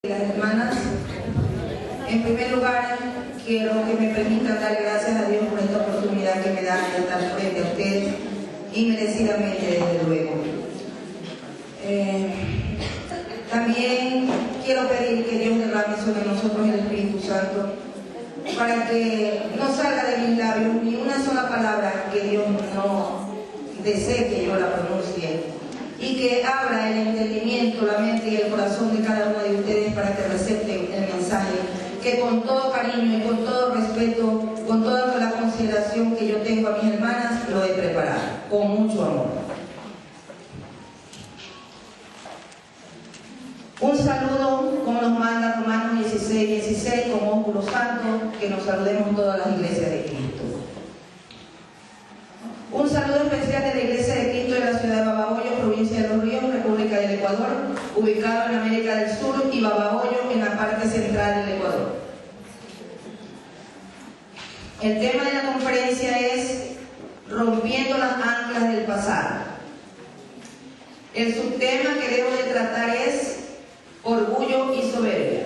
Las hermanas, en primer lugar quiero que me permitan dar gracias a Dios por esta oportunidad que me da de estar frente a ustedes inmerecidamente, desde luego. También quiero pedir que Dios derrame sobre nosotros el Espíritu Santo para que no salga de mis labios ni una sola palabra que Dios no desee que yo la pronuncie, y que abra el entendimiento, la mente y el corazón de cada uno de ustedes para que recepten el mensaje que con todo cariño y con todo respeto, con toda la consideración que yo tengo a mis hermanas, lo he preparado con mucho amor. Un saludo, como nos manda Romanos 16:16, como ósculo santo, que nos saludemos todas las iglesias de Cristo. Un saludo especial de la Iglesia de Cristo de la ciudad de Babahoyo, provincia de Los Ríos, República del Ecuador, ubicado en América del Sur, y Babahoyo en la parte central del Ecuador. El tema de la conferencia es Rompiendo las anclas del pasado. El subtema que debo de tratar es Orgullo y soberbia.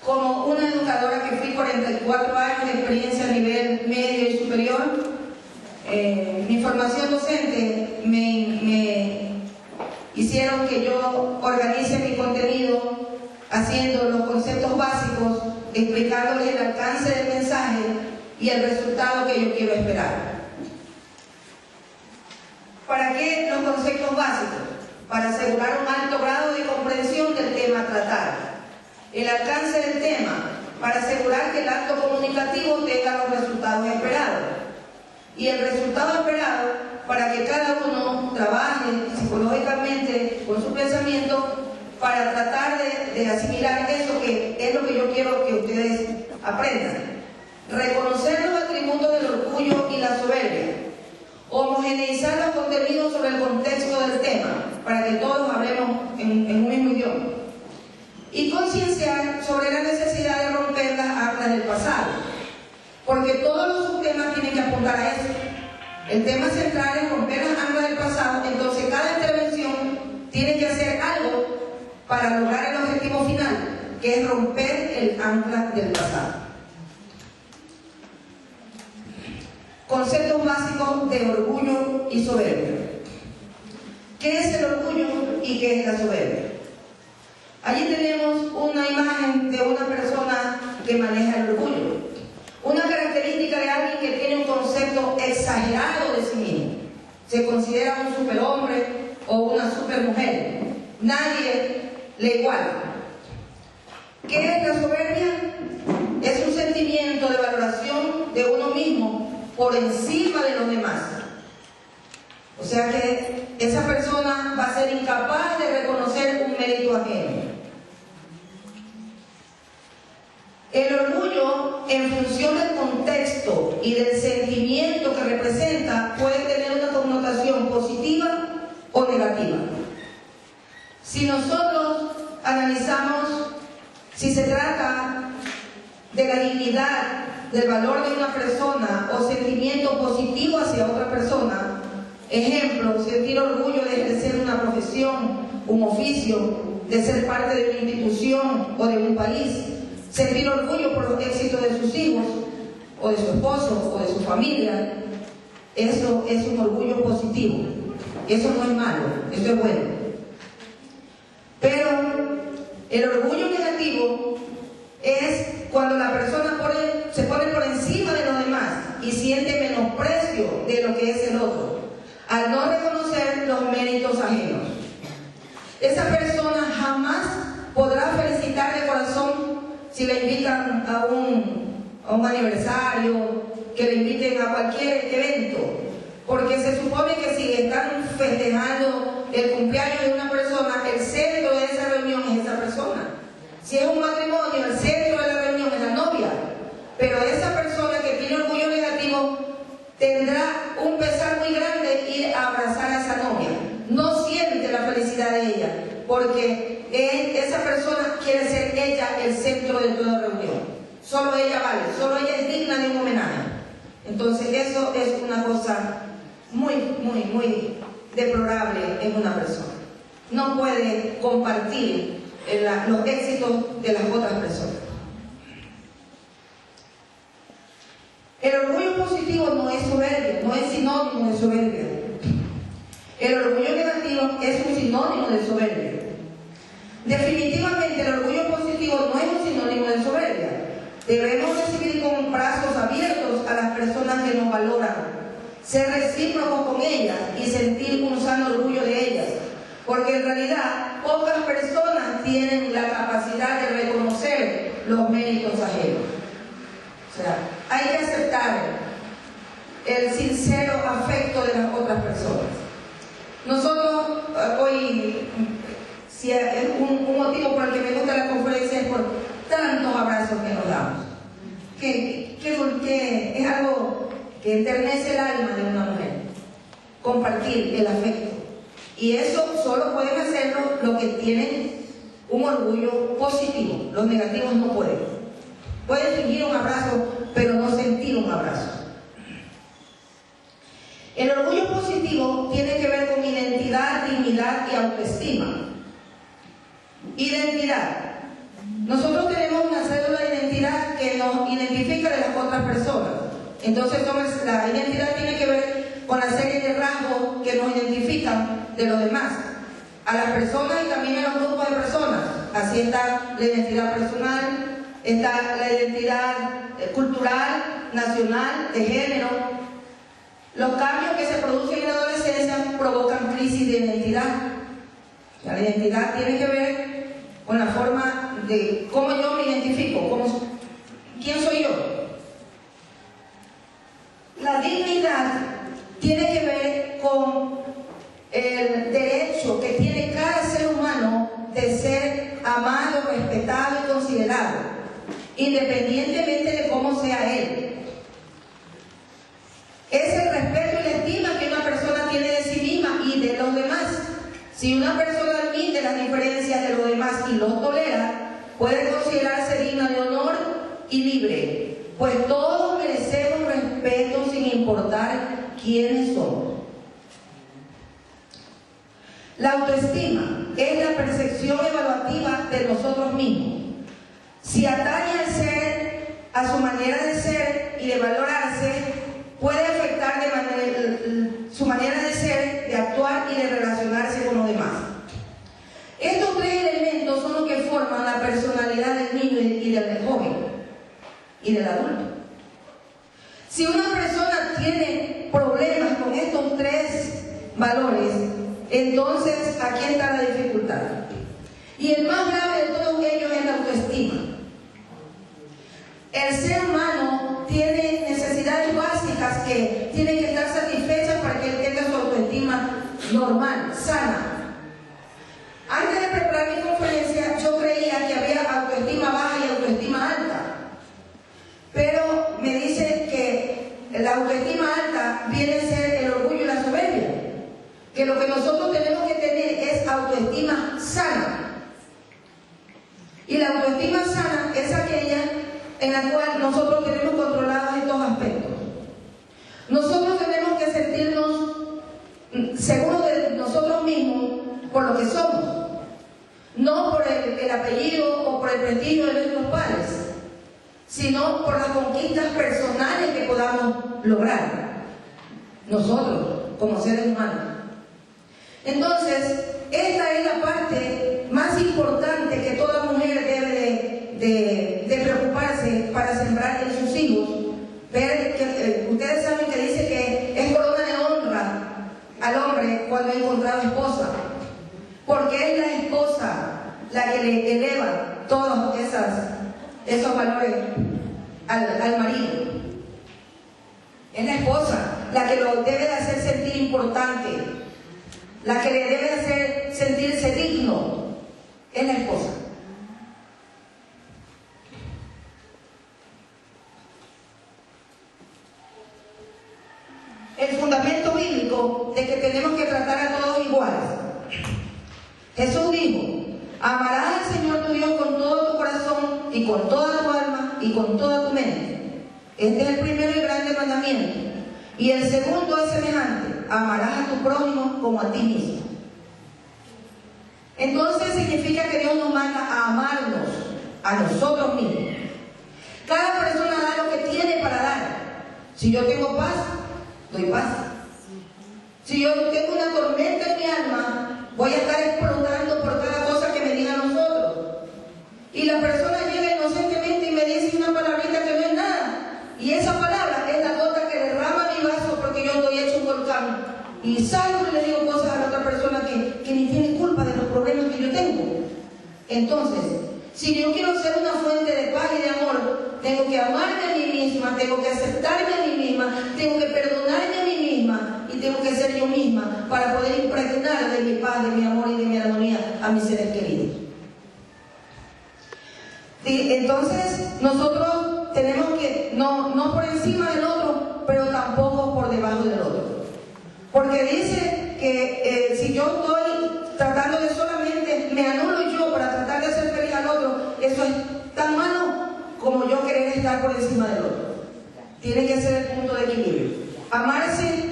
Como una educadora que fui 44 años de experiencia a nivel medio y superior, mi formación docente me hicieron que yo organice mi contenido haciendo los conceptos básicos, explicándoles el alcance del mensaje y el resultado que yo quiero esperar. ¿Para qué los conceptos básicos? Para asegurar un alto grado de comprensión del tema a tratar. El alcance del tema, para asegurar que el acto comunicativo tenga los resultados esperados. Y el resultado esperado, para que cada uno trabaje psicológicamente con su pensamiento para tratar de asimilar eso que es lo que yo quiero que ustedes aprendan. Reconocer los atributos del orgullo y la soberbia. Homogeneizar los contenidos sobre el contexto del tema, para que todos hablemos en un mismo idioma. Y concienciar sobre la necesidad de romper las anclas del pasado, porque todos los subtemas tienen que apuntar a eso. El tema central es romper las anclas del pasado, entonces cada intervención tiene que hacer algo para lograr el objetivo final, que es romper el ancla del pasado. Conceptos básicos de orgullo y soberbia. ¿Qué es el orgullo y qué es la soberbia? Allí tenemos una imagen de una persona que maneja el orgullo. Una característica de alguien que tiene un concepto exagerado de sí mismo. Se considera un superhombre o una supermujer. Nadie le iguala. ¿Qué es la soberbia? Es un sentimiento de valoración de uno mismo por encima de los demás. O sea que esa persona va a ser incapaz de reconocer un mérito ajeno. El orgullo, en función del contexto y del sentimiento que representa, puede tener una connotación positiva o negativa. Si nosotros analizamos si se trata de la dignidad, del valor de una persona o sentimiento positivo hacia otra persona, ejemplo, sentir orgullo de ejercer una profesión, un oficio, de ser parte de una institución o de un país, sentir orgullo por los éxitos de sus hijos, o de su esposo, o de su familia, eso es un orgullo positivo. Eso no es malo, eso es bueno. Pero el orgullo negativo es cuando la persona se pone por encima de los demás y siente menosprecio de lo que es el otro, al no reconocer los méritos ajenos. Esa persona jamás podrá felicitar de corazón si le invitan a un aniversario, que le inviten a cualquier evento, porque se supone que si están festejando el cumpleaños de una persona, el centro de esa reunión es esa persona. Si es un matrimonio, el centro de la reunión es la novia, pero esa persona que tiene orgullo negativo tendrá un pesar muy grande ir a abrazar a esa novia. No siente la felicidad de ella, porque esa persona quiere ser ella el centro de toda reunión. Solo ella vale, solo ella es digna de un homenaje. Entonces eso es una cosa muy deplorable en una persona. no puede compartir los éxitos de las otras personas. El orgullo positivo no es soberbia, no es sinónimo de soberbia. El orgullo negativo es un sinónimo de soberbia. Definitivamente el orgullo positivo no es un sinónimo de soberbia. Debemos recibir con brazos abiertos a las personas que nos valoran, ser recíprocos con ellas y sentir un sano orgullo de ellas, porque en realidad pocas personas tienen la capacidad de reconocer los méritos ajenos. O sea, hay que aceptar el sincero afecto de las otras personas. Nosotros hoy, si es un motivo por el que me gusta la conferencia, es por tantos abrazos que nos damos, que es algo que enternece el alma de una mujer, compartir el afecto. Y eso solo pueden hacerlo los que tienen un orgullo positivo. Los negativos no pueden. Pueden fingir un abrazo, pero no sentir un abrazo. El orgullo positivo tiene que ver con identidad, dignidad y autoestima. Identidad. Nosotros tenemos una cédula de identidad que nos identifica de las otras personas. Entonces, la identidad tiene que ver con la serie de rasgos que nos identifican de los demás, a las personas y también a los grupos de personas. Así está la identidad personal, está la identidad cultural, nacional, de género. Los cambios que se producen en la adolescencia provocan crisis de identidad. La identidad tiene que ver con la forma de cómo yo me identifico, quién soy yo. La dignidad tiene que ver con el derecho que tiene cada ser humano de ser amado, respetado y considerado, independientemente de cómo sea él. Es el respeto y la estima que una persona tiene de sí misma y de los demás. Si una persona admite las diferencias de los demás y los tolera, puede considerarse digna de honor y libre, pues todos merecemos respeto sin importar quiénes somos. La autoestima es la percepción evaluativa de nosotros mismos. Si atañe al ser, a su manera de ser y de valorarse, puede afectar su manera de ser, de actuar y de relacionarse con los demás. Estos tres elementos son los que forman la personalidad del niño y del joven y del adulto. Si una persona tiene problemas con estos tres valores, entonces aquí está la dificultad. Y el más grave de todos ellos es la autoestima. El ser humano tiene necesidades básicas que tienen que estar satisfechas para que él tenga su autoestima normal, sana. Antes de preparar mi conferencia, yo creía que había autoestima baja y autoestima alta. Pero me dice que la autoestima alta viene a ser el orgullo y la soberbia. Que lo que nosotros tenemos que tener es autoestima sana. Y la autoestima sana es aquella en la cual nosotros tenemos controlados estos aspectos. Nosotros tenemos que sentirnos seguros de nosotros mismos por lo que somos, no por el apellido o por el prestigio de nuestros padres, sino por las conquistas personales que podamos lograr nosotros como seres humanos. Entonces, esta es la parte más importante que toda mujer debe de preocuparse para sembrar en sus hijos. Ver que, ustedes saben que dice que es corona de honra al hombre cuando ha encontrado esposa, porque es la esposa la que le eleva todos esos valores al marido. Es la esposa la que lo debe de hacer sentir importante, la que le debe de hacer sentirse digno. Es la esposa. El fundamento bíblico de que tenemos que tratar a todos iguales. Jesús dijo: amarás al Señor tu Dios con todo tu corazón y con toda tu alma y con toda tu mente. Este es el primero y grande mandamiento. Y el segundo es semejante: amarás a tu prójimo como a ti mismo. Entonces significa que Dios nos manda a amarnos a nosotros mismos. Cada persona da lo que tiene para dar. Si yo tengo paz, doy paz. Si yo tengo una tormenta en mi alma, voy a estar explotando por cada cosa que me digan los otros. Y la persona llega inocentemente y me dice una palabrita que no es nada. Y esa palabra es la gota que derrama mi vaso porque yo estoy hecho un volcán. Y salgo y le digo cosas a la otra persona que ni tiene culpa de los problemas que yo tengo. Entonces, si yo quiero ser una fuente de paz y de amor, tengo que amarme a mí misma, tengo que aceptarme a mí misma, tengo que perdonarme a mí misma y tengo que ser yo misma para poder impregnar de mi paz, de mi amor y de mi armonía a mis seres queridos. ¿Sí? Entonces, nosotros tenemos que, no por encima del otro, pero tampoco por debajo del otro. Porque dice que si yo estoy tratando de solamente, me anulo yo para tratar de hacer feliz al otro, eso es tan malo como yo querer estar por encima del otro. Tiene que ser el punto de equilibrio. Amarse,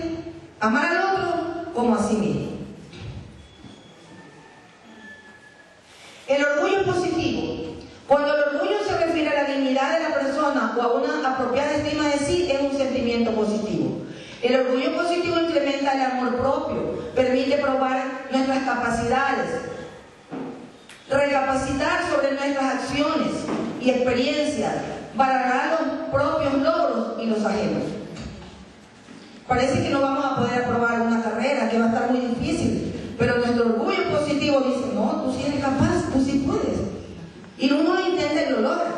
amar al otro como a sí mismo. El orgullo es positivo. Cuando el orgullo se refiere a la dignidad de la persona o a una apropiada estima de sí, es un sentimiento positivo. El orgullo positivo incrementa el amor propio, permite probar nuestras capacidades, recapacitar sobre nuestras acciones y experiencias, valorar los propios logros y los ajenos. Parece que no vamos a poder aprobar una carrera, que va a estar muy difícil, pero nuestro orgullo positivo dice, no, tú sí eres capaz, tú sí puedes. Y uno lo intenta y lo logra.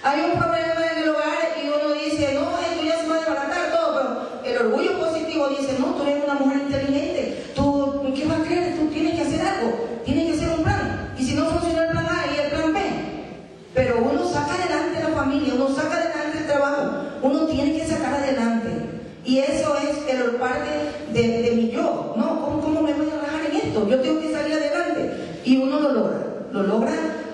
Hay un problema en el hogar y uno dice, no, esto ya se va a desbaratar todo, pero el orgullo positivo dice, no, tú eres una mujer inteligente, tú, ¿qué vas a creer? Tú tienes que hacer algo, tienes que hacer un plan. Y si no funciona el plan A y el plan B, pero uno saca adelante la familia, uno saca adelante el trabajo, uno tiene que sacar adelante. Y eso es el parte de mi yo. No, ¿cómo me voy a rajar en esto? Yo tengo que salir adelante. Y uno lo logra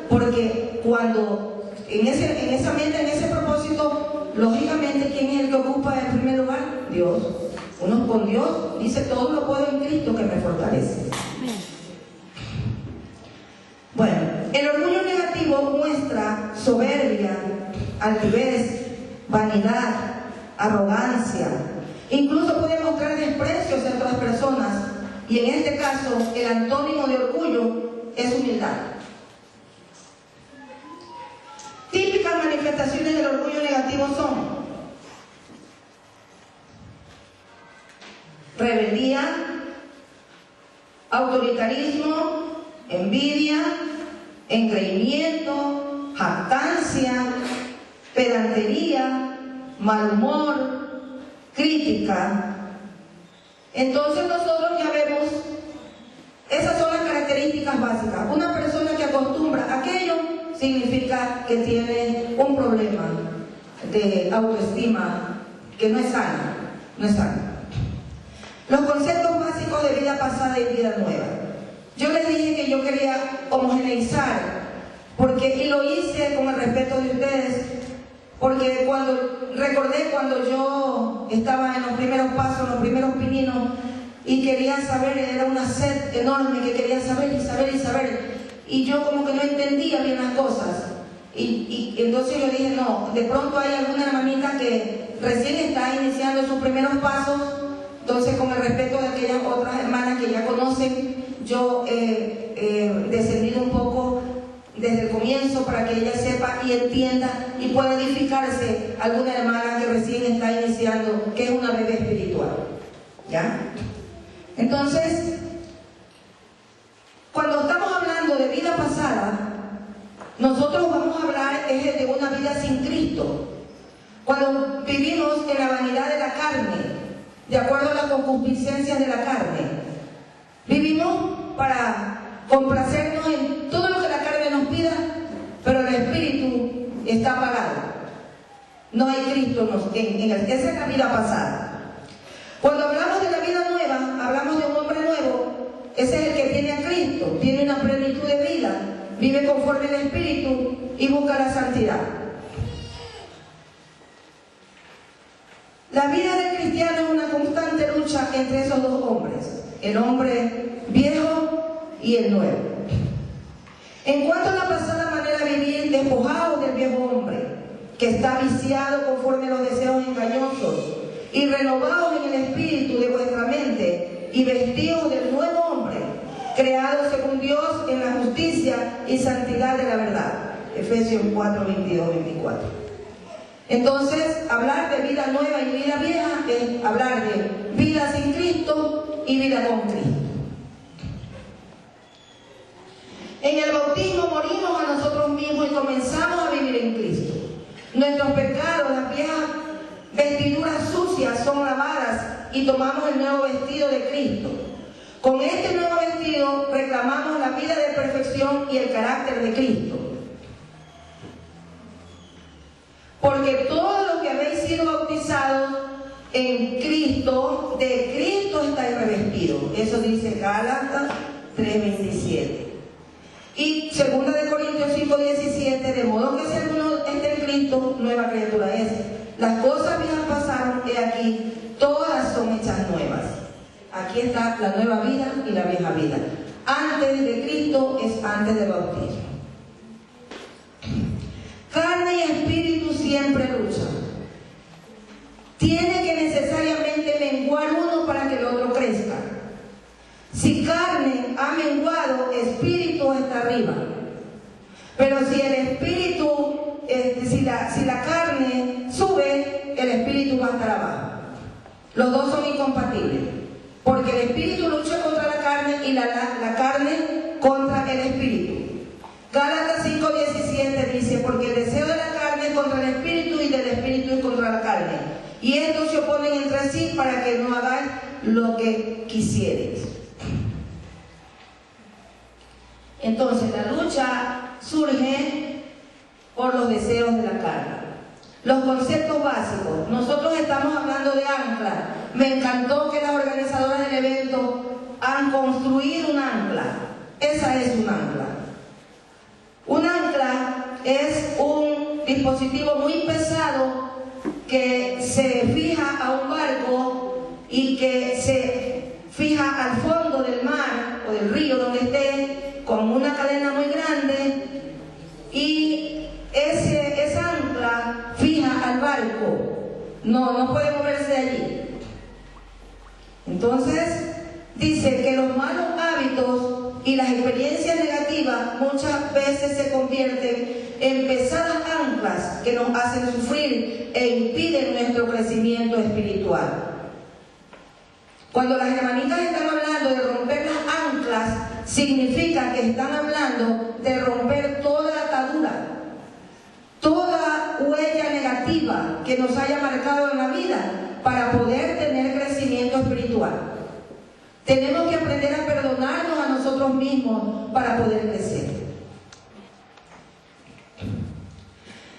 porque cuando en esa mente, en ese propósito, lógicamente, ¿quién es el que ocupa el primer lugar? Dios. Uno con Dios dice, todo lo puedo en Cristo que me fortalece. Bueno, el orgullo negativo muestra soberbia, altivez, vanidad, arrogancia. Incluso puede mostrar desprecio hacia otras personas. Y en este caso, el antónimo de orgullo es humildad. Típicas manifestaciones del orgullo negativo son rebeldía, autoritarismo, envidia, engreimiento, jactancia, pedantería, mal humor, crítica. Entonces nosotros ya vemos, esas son las características básicas. Una persona que acostumbra aquello significa que tiene un problema de autoestima que no es sano, no es sano. Los conceptos básicos de vida pasada y vida nueva. Yo les dije que yo quería homogeneizar, y lo hice con el respeto de ustedes, porque recordé cuando yo estaba en los primeros pasos, en los primeros pininos, y quería saber, era una sed enorme que quería saber y saber y saber, y yo como que no entendía bien las cosas, y entonces yo dije, no, de pronto hay alguna hermanita que recién está iniciando sus primeros pasos, entonces con el respeto de aquellas otras hermanas que ya conocen, yo he descendido un poco desde el comienzo para que ella sepa y entienda y pueda edificarse alguna hermana que recién está iniciando, que es una bebé espiritual. ¿Ya? Entonces, cuando estamos hablando de vida pasada, nosotros vamos a hablar de una vida sin Cristo. Cuando vivimos en la vanidad de la carne, de acuerdo a las concupiscencias de la carne, vivimos para complacernos en todo lo que la carne nos pida, pero el espíritu está apagado. No hay Cristo esa es la vida pasada. Cuando hablamos de la vida nueva, hablamos de un hombre nuevo. Ese es el que tiene a Cristo, tiene una plenitud de vida, vive conforme al espíritu y busca la santidad. La vida del cristiano es una constante lucha entre esos dos hombres, el hombre viejo y el nuevo. En cuanto a la pasada manera de vivir, despojados del viejo hombre, que está viciado conforme a los deseos engañosos, y renovados en el espíritu de vuestra mente, y vestidos del nuevo hombre, creado según Dios en la justicia y santidad de la verdad. Efesios 4, 22, 24. Entonces, hablar de vida nueva y vida vieja es hablar de vida sin Cristo y vida con Cristo. En el bautismo morimos a nosotros mismos y comenzamos a vivir en Cristo. Nuestros pecados, las viejas vestiduras sucias, son lavadas y tomamos el nuevo vestido de Cristo. Con este nuevo vestido reclamamos la vida de perfección y el carácter de Cristo. Porque todos los que habéis sido bautizados en Cristo, de Cristo estáis revestidos. Eso dice Gálatas 3:27. Y 2 Corintios 5:17, de modo que si alguno está en Cristo, nueva criatura es. Las cosas viejas pasaron, he aquí, todas son hechas nuevas. Aquí está la nueva vida y la vieja vida. Antes de Cristo es antes del bautismo. Carne y espíritu siempre luchan. Tiene que necesariamente menguar uno para que el otro crezca. Si carne ha menguado, espíritu está arriba. Pero si el espíritu, si la carne sube, el espíritu va a estar abajo. Los dos son incompatibles. Porque el espíritu lucha contra la carne y la carne contra el espíritu. Gálatas 5:17 dice, porque el deseo de la carne es contra el espíritu y del espíritu es contra la carne. Y estos se oponen entre sí para que no hagáis lo que quisierais. Entonces la lucha surge por los deseos de la carne. Los conceptos básicos. Nosotros estamos hablando de ancla. Me encantó que las organizadoras del evento han construido un ancla. Esa es un ancla. Un ancla es un dispositivo muy pesado que se fija a un barco y que se fija al fondo del mar o del río donde esté con una cadena muy grande, y esa ancla fija al barco. No puede moverse de allí. Entonces dice que los malos hábitos y las experiencias negativas muchas veces se convierten en pesadas anclas que nos hacen sufrir e impiden nuestro crecimiento espiritual. Cuando las hermanitas están hablando de romper las anclas, significa que están hablando de romper toda atadura, toda huella negativa que nos haya marcado en la vida para poder tener crecimiento espiritual. Tenemos que aprender a perdonarnos a nosotros mismos para poder crecer.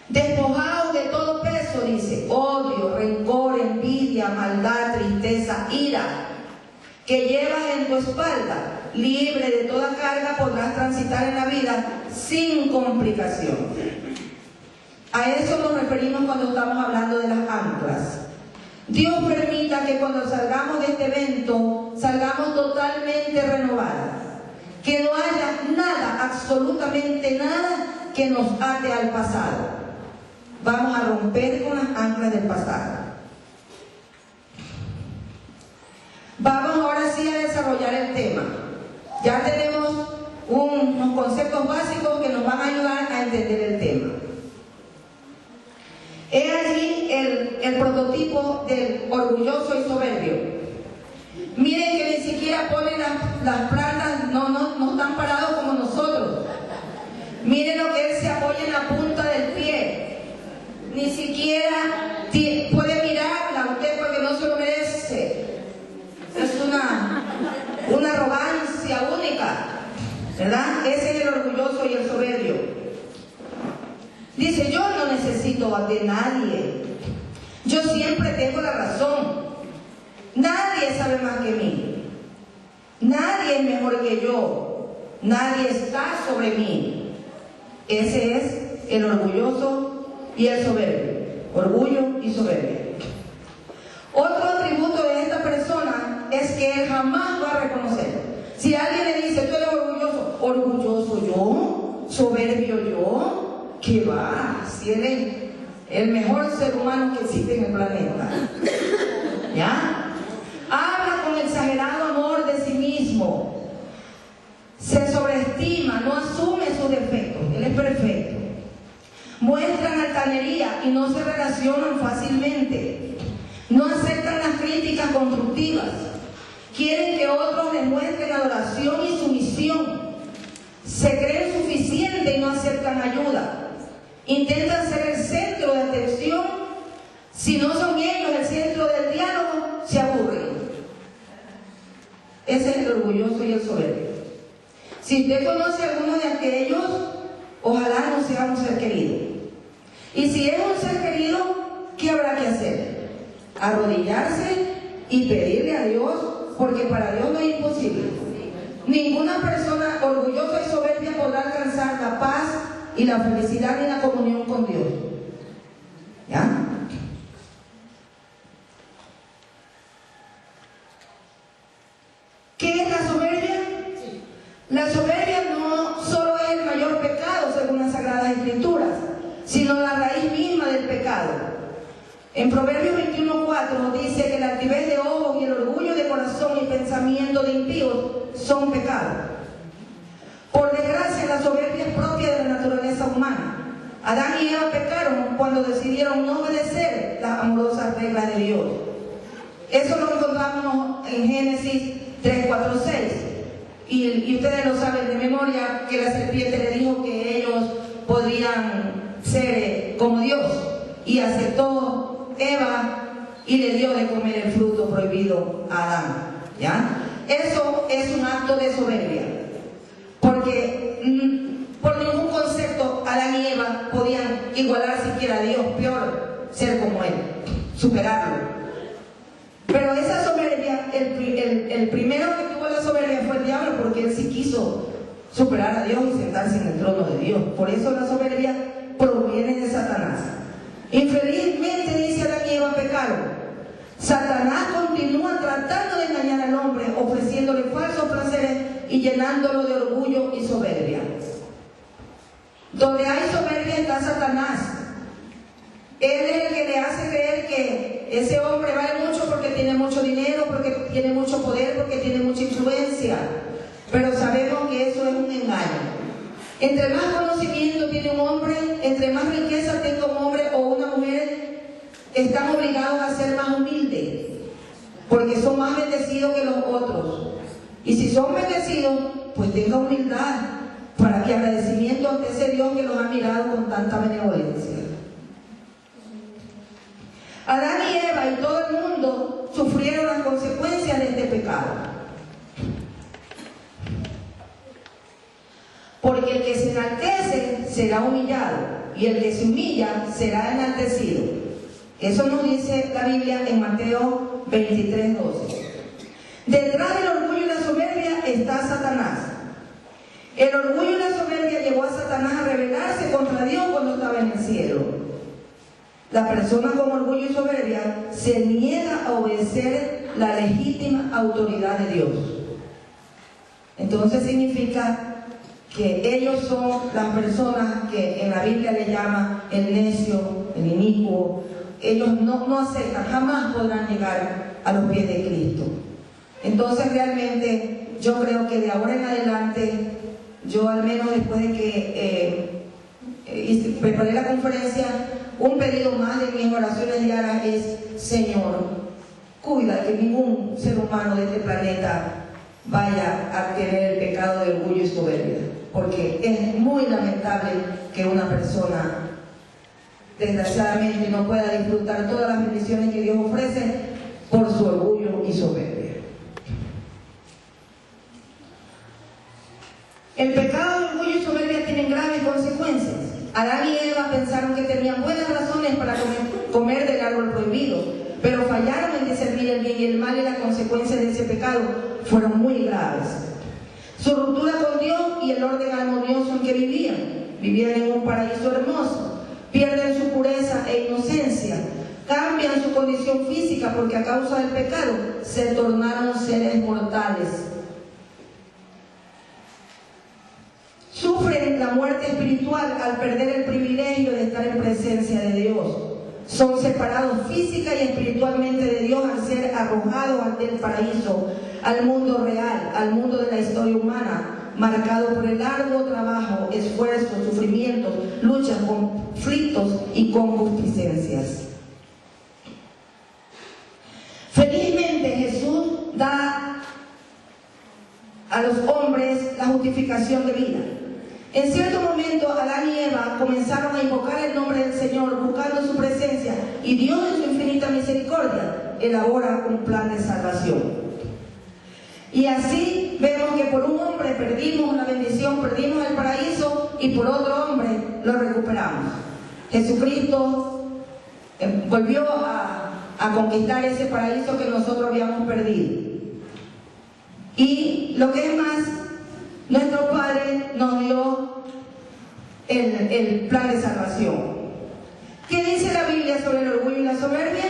Despojados de todo peso, dice, odio, rencor, envidia, maldad, tristeza, ira, que llevas en tu espalda. Libre de toda carga podrás transitar en la vida sin complicación. A eso nos referimos cuando estamos hablando de las anclas. Dios permita que cuando salgamos de este evento, salgamos totalmente renovadas. Que no haya nada, absolutamente nada, que nos ate al pasado. Vamos a romper con las anclas del pasado. Vamos ahora sí a desarrollar el tema. Ya tenemos unos conceptos básicos que nos van a ayudar a entender el tema. He allí el prototipo del orgulloso y soberbio. Miren que ni siquiera ponen las plantas, no están parados como nosotros. Miren lo que él se apoya en la punta del pie. Ni siquiera puede mirarla a usted porque no se lo merece. Es una arrogancia única, ¿verdad? Ese es el orgulloso y el soberbio. Dice, yo no necesito de nadie. Yo siempre tengo la razón. Nadie sabe más que mí. Nadie es mejor que yo. Nadie está sobre mí. Ese es el orgulloso y el soberbio. Orgullo y soberbia. Otro atributo de esta persona es que él jamás va a reconocer. Si alguien le dice, tú eres orgulloso orgulloso yo, soberbio yo, ¿qué va? Si eres el mejor ser humano que existe en el planeta. ¿Ya? Habla con exagerado amor de sí mismo. Se sobreestima, no asume sus defectos. Él es perfecto. Muestran altanería y no se relacionan fácilmente. No aceptan las críticas constructivas. Quieren que otros les muestren adoración y sumisión. Se creen suficientes y no aceptan ayuda. Intentan ser el centro de atención. Si no son ellos el centro del diálogo, se aburren. Ese es el orgulloso y el soberbio. Si usted conoce a alguno de aquellos, ojalá no sea un ser querido. Y si es un ser querido, ¿qué habrá que hacer? Arrodillarse y pedirle a Dios, porque para Dios no es imposible. Ninguna persona orgullosa y soberbia podrá alcanzar la paz y la felicidad y la comunión con Dios. ¿Ya? ¿Qué es la soberbia? La soberbia no solo es el mayor pecado según las Sagradas Escrituras, sino la raíz misma del pecado. En Proverbios 21:4 dice que la altivez de ojos y el orgullo de corazón y pensamiento de impíos son pecados. Por desgracia, la soberbia es propia de la naturaleza humana. Adán y Eva pecaron cuando decidieron no obedecer las amorosas reglas de Dios. Eso lo encontramos en Génesis 3, 4, 6. Y ustedes lo saben de memoria, que la serpiente le dijo que ellos podrían ser como Dios. Y aceptó Eva y le dio de comer el fruto prohibido a Adán. ¿Ya? Eso es un acto de soberbia. Porque por ningún concepto Adán y Eva podían igualar siquiera a Dios, peor ser como Él, superarlo. Pero esa soberbia, el primero que tuvo la soberbia fue el diablo, porque él sí quiso superar a Dios y sentarse en el trono de Dios. Por eso la soberbia proviene de Satanás. Infelizmente, dice Adán y Eva pecaron. Satanás continúa tratando de engañar al hombre, ofreciéndole falsos placeres y llenándolo de orgullo y soberbia. Donde hay soberbia está Satanás. Él es el que le hace creer que ese hombre vale mucho porque tiene mucho dinero, porque tiene mucho poder, porque tiene mucha influencia. Pero sabemos que eso es un engaño. Entre más conocimiento tiene un hombre, entre más riqueza tenga un hombre o una mujer, están obligados a ser más humildes, porque son más bendecidos que los otros. Y si son bendecidos, pues tenga humildad para que agradecimiento ante ese Dios que los ha mirado con tanta benevolencia. Adán y Eva y todo el mundo sufrieron las consecuencias de este pecado. Porque el que se enaltece será humillado y el que se humilla será enaltecido. Eso nos dice la Biblia en Mateo 23:12. Detrás del orgullo y la soberbia está Satanás. El orgullo y la soberbia llevó a Satanás a rebelarse contra Dios cuando estaba en el cielo. La persona con orgullo y soberbia se niega a obedecer la legítima autoridad de Dios. Entonces significa que ellos son las personas que en la Biblia le llama el necio, el inicuo. Ellos no aceptan, jamás podrán llegar a los pies de Cristo. Entonces realmente yo creo que de ahora en adelante, yo al menos después de que preparé la conferencia, un pedido más de mis oraciones diarias es: Señor, cuida que ningún ser humano de este planeta vaya a tener el pecado de orgullo y soberbia, porque es muy lamentable que una persona desgraciadamente no pueda disfrutar todas las bendiciones que Dios ofrece por su orgullo y soberbia. El pecado de orgullo y soberbia tienen graves consecuencias. Adán y Eva pensaron que tenían buenas razones para comer del árbol prohibido, pero fallaron en discernir el bien y el mal, y las consecuencias de ese pecado fueron muy graves. Su ruptura con Dios y el orden armonioso en que vivían en un paraíso hermoso, pierden su pureza e inocencia, cambian su condición física porque a causa del pecado se tornaron seres mortales. sufren la muerte espiritual al perder el privilegio de estar en presencia de Dios. Son separados física y espiritualmente de Dios al ser arrojados del paraíso al mundo real, al mundo de la historia humana, marcado por el arduo trabajo, esfuerzo, sufrimientos, luchas, conflictos y concupiscencias. Felizmente Jesús da a los hombres la justificación de vida. En cierto momento Adán y Eva comenzaron a invocar el nombre del Señor buscando su presencia, y Dios en su infinita misericordia elabora un plan de salvación. Y así vemos que por un hombre perdimos la bendición, perdimos el paraíso, y por otro hombre lo recuperamos. Jesucristo volvió a conquistar ese paraíso que nosotros habíamos perdido. Y lo que es más, nuestro Padre nos dio el plan de salvación. ¿Qué dice la Biblia sobre el orgullo y la soberbia?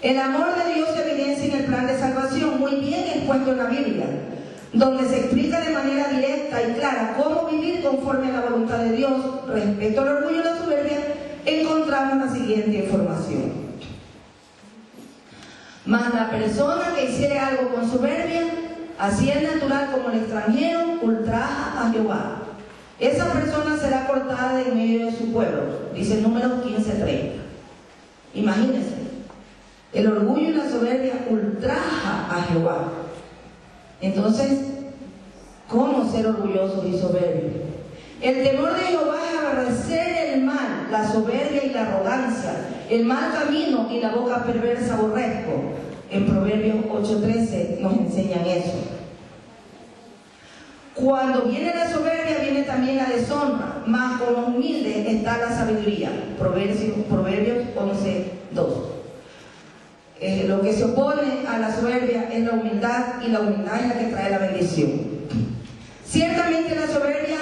El amor de Dios se evidencia en el plan de salvación, muy bien expuesto en la Biblia, donde se explica de manera directa y clara cómo vivir conforme a la voluntad de Dios. Respecto al orgullo y la soberbia, encontramos la siguiente información. Mas la persona que hiciere algo con soberbia, así el natural como el extranjero, ultraja a Jehová. Esa persona será cortada de en medio de su pueblo, dice Números 15:30. Imagínense, el orgullo y la soberbia ultraja a Jehová. Entonces, ¿cómo ser orgullosos y soberbios? El temor de Jehová es aborrecer el mal, la soberbia y la arrogancia, el mal camino y la boca perversa aborrezco. En Proverbios 8:13 nos enseñan eso. Cuando viene la soberbia, viene también la deshonra, mas con los humildes está la sabiduría. Proverbios 11:2. Lo que se opone a la soberbia es la humildad, y la humildad es la que trae la bendición. Ciertamente la soberbia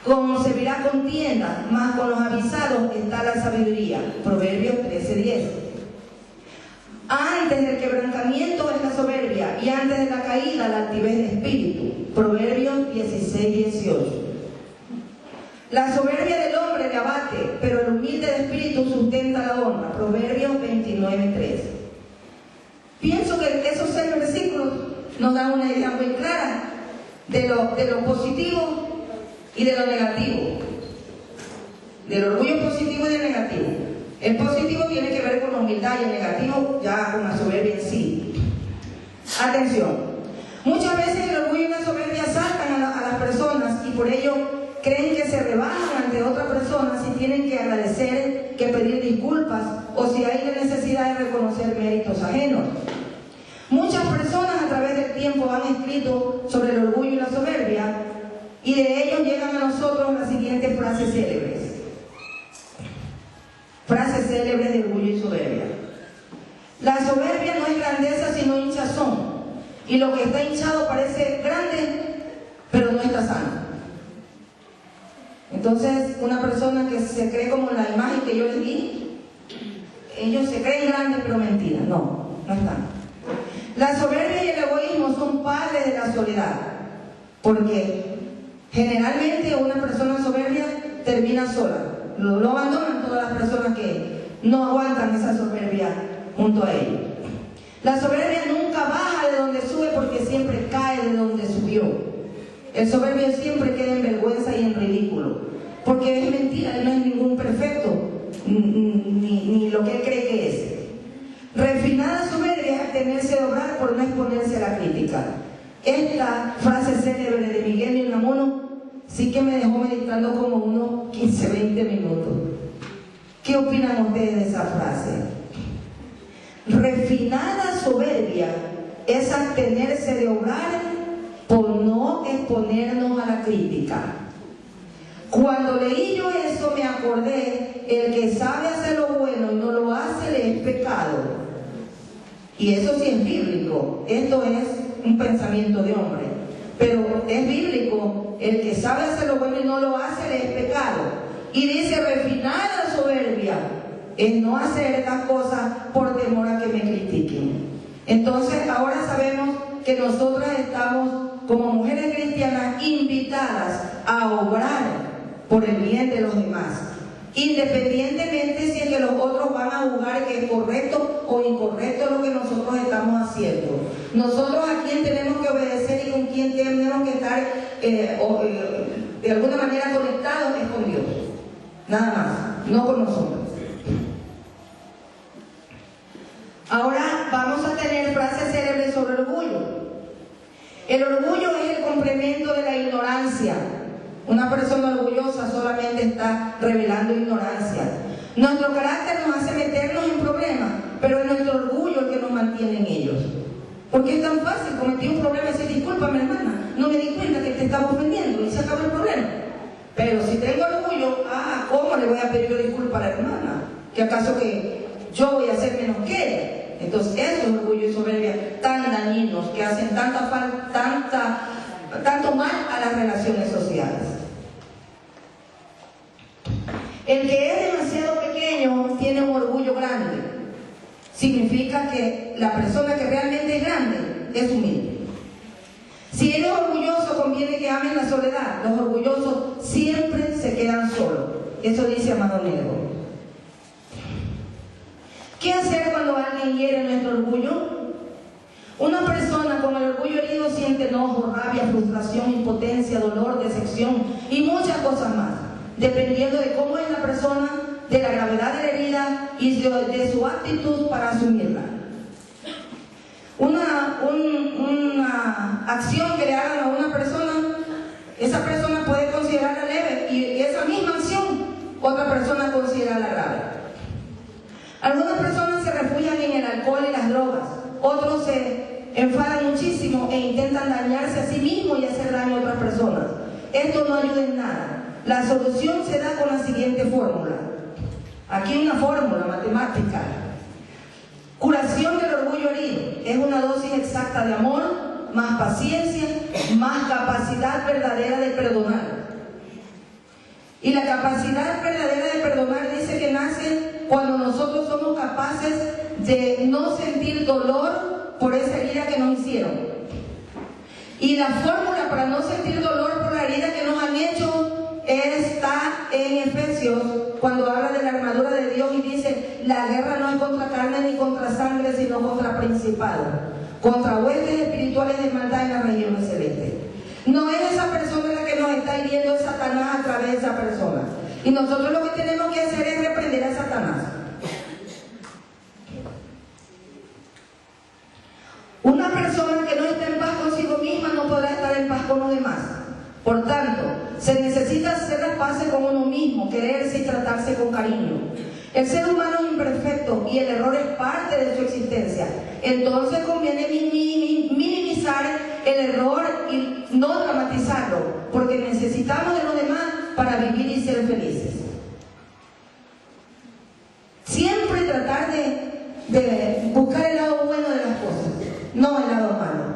concebirá contienda, mas con los avisados está la sabiduría. Proverbios 13:10. Antes del quebrantamiento es la soberbia, y antes de la caída la altivez de espíritu. Proverbios 16:18. La soberbia del hombre le abate, pero el humilde de espíritu sustenta la honra. Proverbios 29:3. Pienso que esos 6 versículos nos dan una idea muy clara de lo positivo y de lo negativo. Del orgullo positivo y del negativo. El positivo tiene que ver con la humildad, y el negativo ya con la soberbia en sí. Atención, muchas veces el orgullo y la soberbia saltan a las personas, y por ello creen que se rebajan ante otra persona si tienen que agradecer, que pedir disculpas, o si hay la necesidad de reconocer méritos ajenos. Muchas personas a través del tiempo han escrito sobre el orgullo y la soberbia, y de ellos llegan a nosotros las siguientes frases célebres. Frases célebres de orgullo y soberbia. La soberbia no es grandeza sino hinchazón, y lo que está hinchado parece grande, pero no está sano. Entonces, una persona que se cree como la imagen que yo les di, ellos se creen grandes, pero mentira. No están. La soberbia y el egoísmo son padres de la soledad, porque generalmente una persona soberbia termina sola. Lo abandonan todas las personas que no aguantan esa soberbia junto a ellos. La soberbia nunca baja de donde sube, porque siempre cae de donde subió. El soberbio siempre queda en vergüenza y en ridículo, porque es mentira, él no es ningún perfecto, ni lo que él cree que es. Refinada soberbia es abstenerse de obrar por no exponerse a la crítica. Esta frase célebre de Miguel de Unamuno sí que me dejó meditando como unos 15-20 minutos. ¿Qué opinan ustedes de esa frase? Refinada soberbia es abstenerse de obrar por no exponernos a la crítica. Cuando leí yo eso me acordé, el que sabe hacer lo bueno y no lo hace le es pecado. Y eso sí es bíblico. Esto es un pensamiento de hombre, pero es bíblico. El que sabe hacer lo bueno y no lo hace le es pecado. Y dice, refinada soberbia es no hacer estas cosas por temor a que me critiquen. Entonces ahora sabemos que nosotras estamos como mujeres cristianas invitadas a obrar por el bien de los demás, independientemente si es que los otros van a juzgar que es correcto o incorrecto lo que nosotros estamos haciendo. Nosotros a quién tenemos que obedecer y con quién tenemos que estar de alguna manera conectados es con Dios, nada más, no con nosotros. Ahora vamos a tener frases célebres sobre orgullo. El orgullo es el complemento de la ignorancia. Una persona orgullosa solamente está revelando ignorancia. Nuestro carácter nos hace meternos en problemas, pero es nuestro orgullo el que nos mantiene en ellos. Porque es tan fácil cometer un problema y decir, discúlpame hermana, no me di cuenta que te estaba ofendiendo y se acabó el problema. Pero si tengo orgullo, ¿cómo le voy a pedir disculpas a la hermana? ¿Que acaso que yo voy a hacer menos que ella? Entonces esos orgullo y soberbia tan dañinos que hacen tanto mal a las relaciones sociales. El que es demasiado pequeño tiene un orgullo grande. Significa que la persona que realmente es grande es humilde. Si eres orgulloso, conviene que ames la soledad. Los orgullosos siempre se quedan solos. Eso dice Amado Nervo. ¿Qué hacer cuando alguien hiere nuestro orgullo? Una persona con el orgullo herido siente enojo, rabia, frustración, impotencia, dolor, decepción y muchas cosas más, dependiendo de cómo es la persona, de la gravedad de la herida y de su actitud para asumirla. Una acción que le hagan a una persona, esa persona puede considerarla leve y esa misma acción otra persona considera grave. Algunas personas se refugian en el alcohol y las drogas, otros se enfadan muchísimo e intentan dañarse a sí mismos y hacer daño a otras personas. Esto no ayuda en nada. La solución se da con la siguiente fórmula. Aquí una fórmula matemática. Curación del orgullo herido. Es una dosis exacta de amor, más paciencia, más capacidad verdadera de perdonar. Y la capacidad verdadera de perdonar dice que nace cuando nosotros somos capaces de no sentir dolor por esa herida que nos hicieron. Y la fórmula para no sentir dolor por la herida que nos han hecho está en Efesios, cuando habla de la armadura de Dios y dice, la guerra no es contra carne ni contra sangre, sino contra principados, contra huestes espirituales de maldad en las regiones celestes. No es esa persona la que nos está hiriendo, es Satanás a través de esa persona. Y nosotros lo que tenemos que hacer es reprender a Satanás. Una persona que no está en paz consigo misma no podrá estar en paz con los demás. Por tanto, se necesita hacer las paces con uno mismo, quererse y tratarse con cariño. El ser humano es imperfecto y el error es parte de su existencia. Entonces conviene minimizar el error y no dramatizarlo, porque necesitamos de los demás para vivir y ser felices. Siempre tratar de buscar el lado bueno de las cosas, no el lado malo.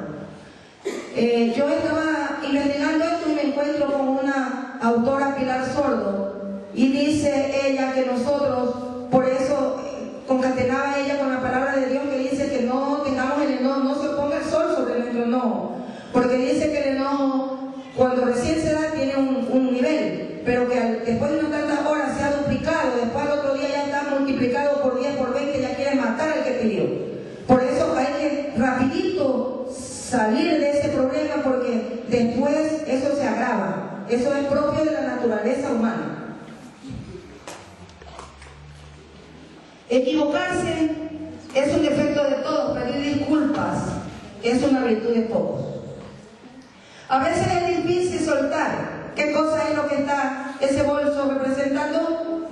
Yo estaba investigando esto y me encuentro con una autora, Pilar Sordo, y dice ella que nosotros, por eso concatenaba ella con la palabra de Dios que dice que no tengamos el enojo, no se ponga el sol sobre nuestro enojo, porque dice que el enojo cuando recién se da tiene un nivel, pero que después de unas tantas horas se ha duplicado, después al otro día ya está multiplicado por 10, por 20, ya quiere matar al que pidió. Por eso hay que rapidito salir de ese problema, porque después eso se agrava. Eso es propio de la naturaleza humana. Equivocarse es un defecto de todos, pedir disculpas es una virtud de pocos. A veces es difícil soltar. ¿Qué cosa es lo que está ese bolso representando?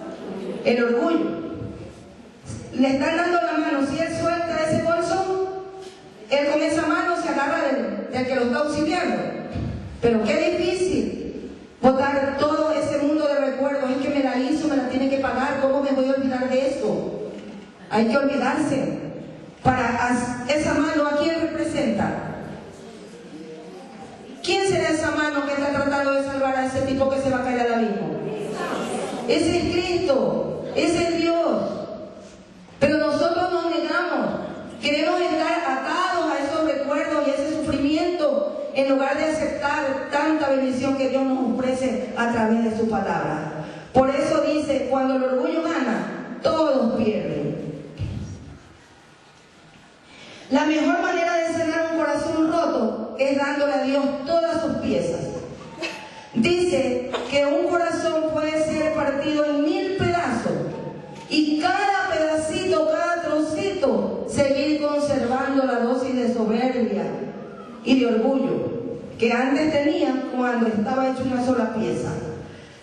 El orgullo. Le están dando la mano. Si él suelta ese bolso, él con esa mano se agarra del que lo está auxiliando. Pero qué difícil botar todo ese mundo de recuerdos. Es que me la hizo, me la tiene que pagar. ¿Cómo me voy a olvidar de esto? Hay que olvidarse. Para esa mano, ¿a quién representa? ¿Quién será esa mano que está tratando de salvar a ese tipo que se va a caer al abismo? Ese es Cristo, ese es Dios. Pero nosotros nos negamos, queremos estar atados a esos recuerdos y a ese sufrimiento en lugar de aceptar tanta bendición que Dios nos ofrece a través de su palabra. Por eso dice, cuando el orgullo gana, todos pierden. La mejor manera de sanar un corazón roto es dándole a Dios todas sus piezas. Dice que un corazón puede ser partido en 1000 pedazos y cada pedacito, cada trocito, seguir conservando la dosis de soberbia y de orgullo que antes tenía cuando estaba hecho una sola pieza.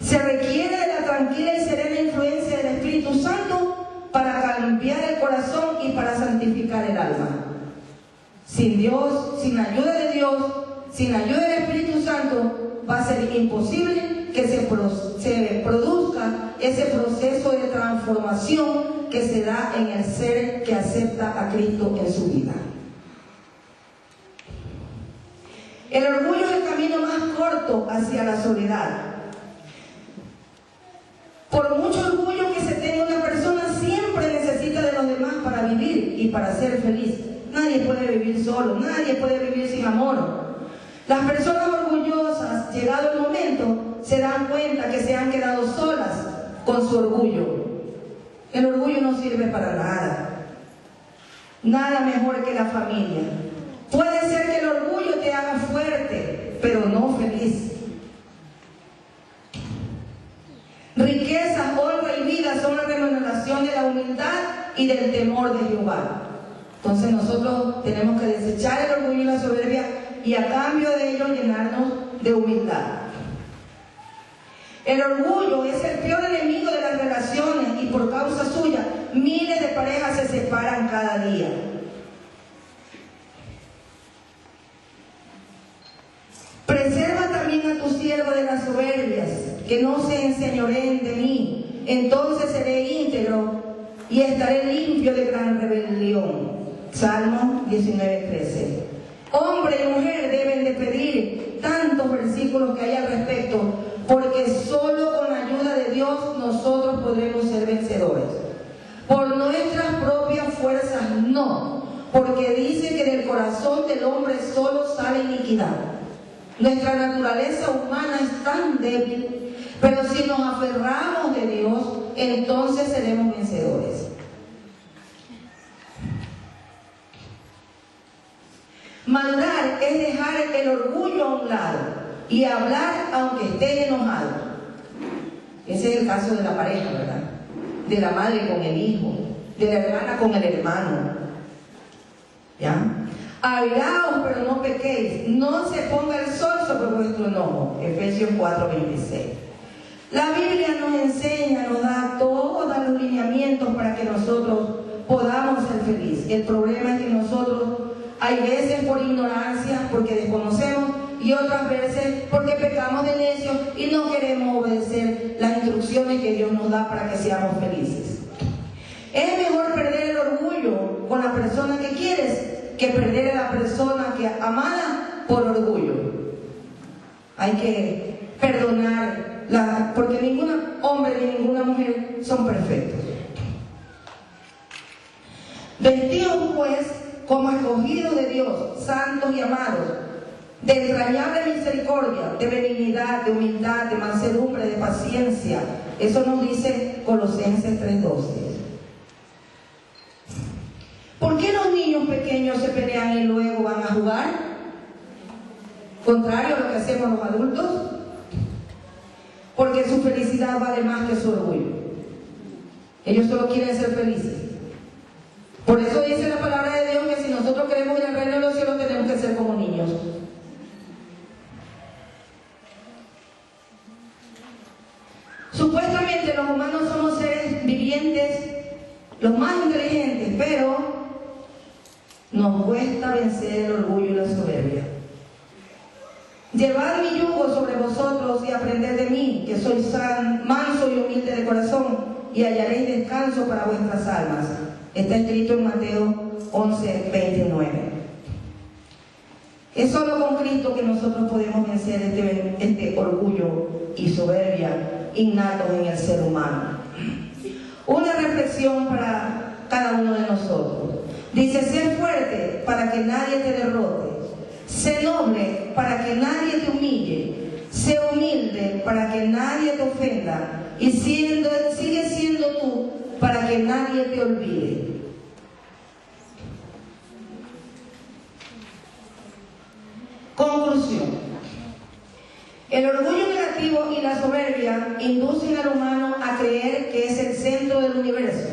Se requiere de la tranquila y serena influencia del Espíritu Santo para cambiar el corazón y para santificar el alma. Sin Dios, sin ayuda de Dios, sin ayuda del Espíritu Santo, va a ser imposible que se produzca ese proceso de transformación que se da en el ser que acepta a Cristo en su vida. El orgullo es el camino más corto hacia la soledad. Por mucho orgullo que se tenga una persona, siempre necesita de los demás para vivir y para ser feliz. Nadie puede vivir solo, nadie puede vivir sin amor. Las personas orgullosas, llegado el momento, se dan cuenta que se han quedado solas con su orgullo. El orgullo no sirve para nada. Nada mejor que la familia. Puede ser que el orgullo te haga fuerte, pero no feliz. Riquezas, honra y vida son la remuneración de la humildad y del temor de Jehová. Entonces nosotros tenemos que desechar el orgullo y la soberbia y a cambio de ello llenarnos de humildad. El orgullo es el peor enemigo de las relaciones y por causa suya miles de parejas se separan cada día. Preserva también a tu siervo de las soberbias, que no se enseñoreen de mí, entonces seré íntegro y estaré limpio de gran rebelión. Salmo 19:13. Hombre y mujer deben de pedir tantos versículos que hay al respecto, porque solo con la ayuda de Dios nosotros podremos ser vencedores. Por nuestras propias fuerzas no, porque dice que del corazón del hombre solo sale iniquidad. Nuestra naturaleza humana es tan débil, pero si nos aferramos de Dios, entonces seremos vencedores. Madurar es dejar el orgullo a un lado y hablar aunque estés enojado. Ese es el caso de la pareja, ¿verdad? De la madre con el hijo, de la hermana con el hermano. ¿Ya? Airaos, pero no pequéis. No se ponga el sol sobre vuestro enojo. Efesios 4:26. La Biblia nos enseña, nos da todos los lineamientos para que nosotros podamos ser felices. El problema es que nosotros, hay veces por ignorancia, porque desconocemos, y otras veces porque pecamos de necios y no queremos obedecer las instrucciones que Dios nos da para que seamos felices. Es mejor perder el orgullo con la persona que quieres que perder a la persona que amada por orgullo. Hay que perdonar, porque ningún hombre ni ninguna mujer son perfectos. Vestidos pues como escogidos de Dios, santos y amados, de entrañable misericordia, de benignidad, de humildad, de mansedumbre, de paciencia. Eso nos dice Colosenses 3:12. ¿Por qué los niños pequeños se pelean y luego van a jugar? Contrario a lo que hacemos los adultos. Porque su felicidad vale más que su orgullo. Ellos solo quieren ser felices. Por eso dice la palabra de Dios que si nosotros queremos ir al reino de los cielos tenemos que ser como niños. Supuestamente los humanos somos seres vivientes, los más inteligentes, pero nos cuesta vencer el orgullo y la soberbia. Llevad mi yugo sobre vosotros y aprended de mí, que soy manso y humilde de corazón, y hallaréis descanso para vuestras almas. Está escrito en Mateo 11:29. Es solo con Cristo que nosotros podemos vencer este orgullo y soberbia innatos en el ser humano. Una reflexión para cada uno de nosotros. Dice, sé fuerte para que nadie te derrote. Sé noble para que nadie te humille. Sé humilde para que nadie te ofenda. Y sigue siendo tú para que nadie te olvide. Conclusión. El orgullo negativo y la soberbia inducen al humano a creer que es el centro del universo,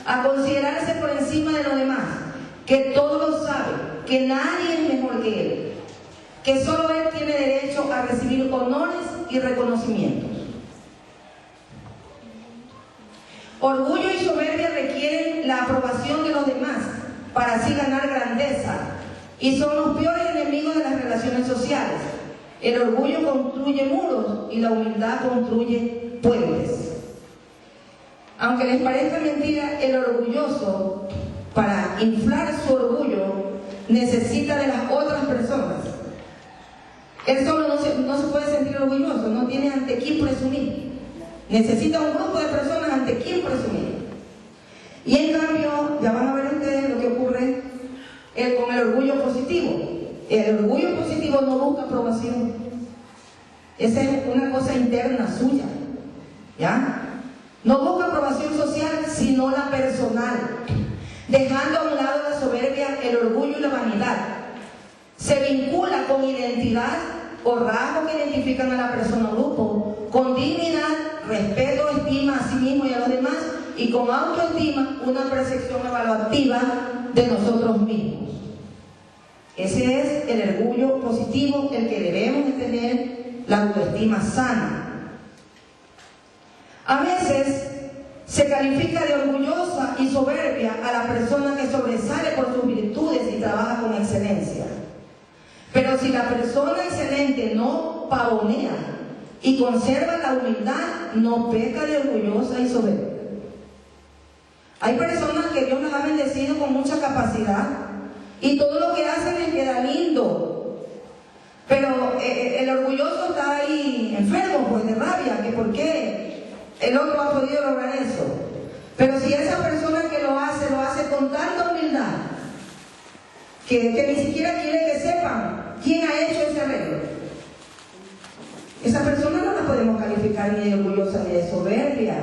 a considerarse por encima de los demás, que todo lo sabe, que nadie es mejor que él, que solo él tiene derecho a recibir honores y reconocimientos. Orgullo y soberbia requieren la aprobación de los demás para así ganar grandeza y son los peores enemigos de las relaciones sociales. El orgullo construye muros y la humildad construye puentes. Aunque les parezca mentira, el orgulloso, para inflar su orgullo, necesita de las otras personas. Él solo no se puede sentir orgulloso, no tiene ante quién presumir. Necesita un grupo de personas ante quién presumir. Y en cambio, ya van a ver ustedes lo que ocurre con el orgullo positivo. El orgullo positivo no busca aprobación. Esa es una cosa interna suya, ¿ya? No busca aprobación social, sino la personal, dejando a un lado la soberbia, el orgullo y la vanidad. Se vincula con identidad o rasgos que identifican a la persona o grupo, con dignidad, respeto, estima a sí mismo y a los demás, y con autoestima, una percepción evaluativa de nosotros mismos. Ese es el orgullo positivo, el que debemos de tener, la autoestima sana. A veces se califica de orgullosa y soberbia a la persona que sobresale por sus virtudes y trabaja con excelencia. Pero si la persona excelente no pavonea y conserva la humildad, no peca de orgullosa y soberbia. Hay personas que Dios las ha bendecido con mucha capacidad y todo lo que hacen les queda lindo, pero el orgulloso está ahí enfermo, pues de rabia, que por qué el otro ha podido lograr eso. Pero si esa persona que lo hace con tanta humildad que ni siquiera quiere que sepan quién ha hecho ese arreglo, esa persona no la podemos calificar ni de orgullosa ni de soberbia.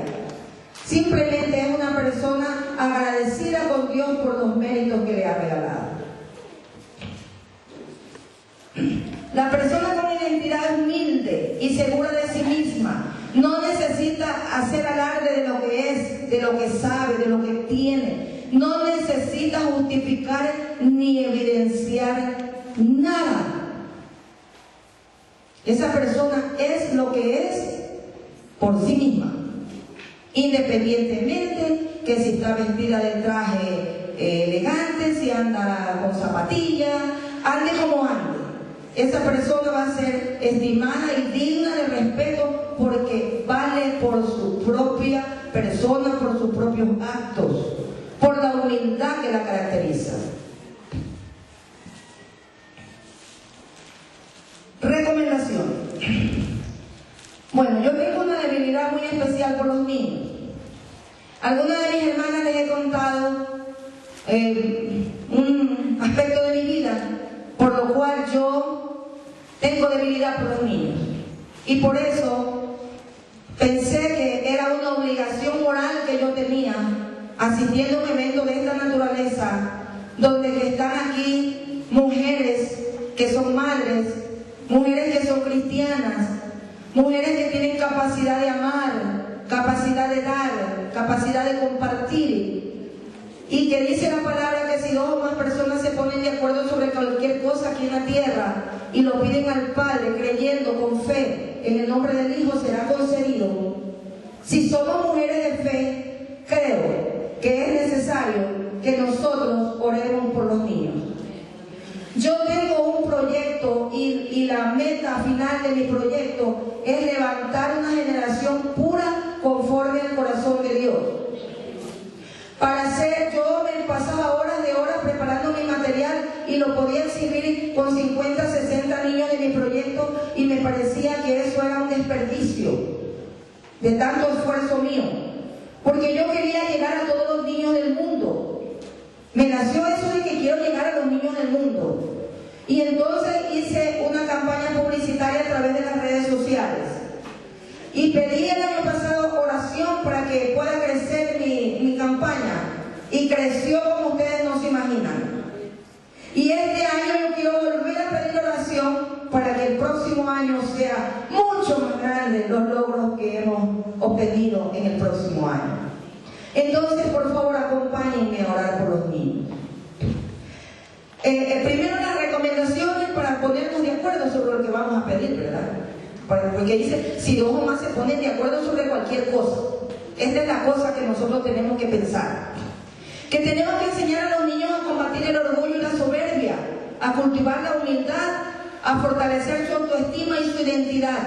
Simplemente es una persona agradecida con Dios por los méritos que le ha regalado. La persona con identidad humilde y segura de sí misma no necesita hacer alarde de lo que es, de lo que sabe, de lo que tiene. No necesita justificar ni evidenciar nada. Esa persona es lo que es por sí misma, independientemente que si está vestida de traje elegante, si anda con zapatillas, ande como ande. Esa persona va a ser estimada y digna de respeto porque vale por su propia persona, por sus propios actos, por la humildad que la caracteriza. Recomendación. Bueno, yo tengo una debilidad muy especial por los niños. Algunas de mis hermanas les he contado un aspecto de mi vida por lo cual yo tengo debilidad por los niños. Y por eso pensé que era una obligación moral que yo tenía, asistiendo a un evento de esta naturaleza, donde están aquí mujeres que son madres, mujeres que son cristianas, mujeres que tienen capacidad de amar, capacidad de dar, capacidad de compartir, y que dice la palabra que si dos o más personas se ponen de acuerdo sobre cualquier cosa aquí en la tierra y lo piden al Padre creyendo con fe en el nombre del Hijo, será concedido. Si somos mujeres de fe, creo que es necesario que nosotros oremos por los niños. Yo tengo un proyecto y la meta final de mi proyecto es levantar una generación pura conforme al corazón de Dios. Yo me pasaba horas de horas preparando mi material y lo podía exhibir con 50, 60 niños de mi proyecto y me parecía que eso era un desperdicio de tanto esfuerzo mío, porque yo quería llegar a todos los niños del mundo. Me nació eso de que quiero llegar a los niños del mundo. Y entonces hice una campaña publicitaria a través de las redes sociales. Y pedí el año pasado oración para que pueda crecer mi campaña. Y creció como ustedes no se imaginan. Y este año yo quiero volver a pedir oración para que el próximo año sea mucho más grande los logros que hemos obtenido en el próximo año. Entonces, por favor, acompáñenme a orar por los niños. Primero las recomendaciones para ponernos de acuerdo sobre lo que vamos a pedir, ¿verdad? Porque dice, si dos o más se ponen de acuerdo sobre cualquier cosa. Esta es la cosa que nosotros tenemos que pensar. Que tenemos que enseñar a los niños a combatir el orgullo y la soberbia, a cultivar la humildad, a fortalecer su autoestima y su identidad.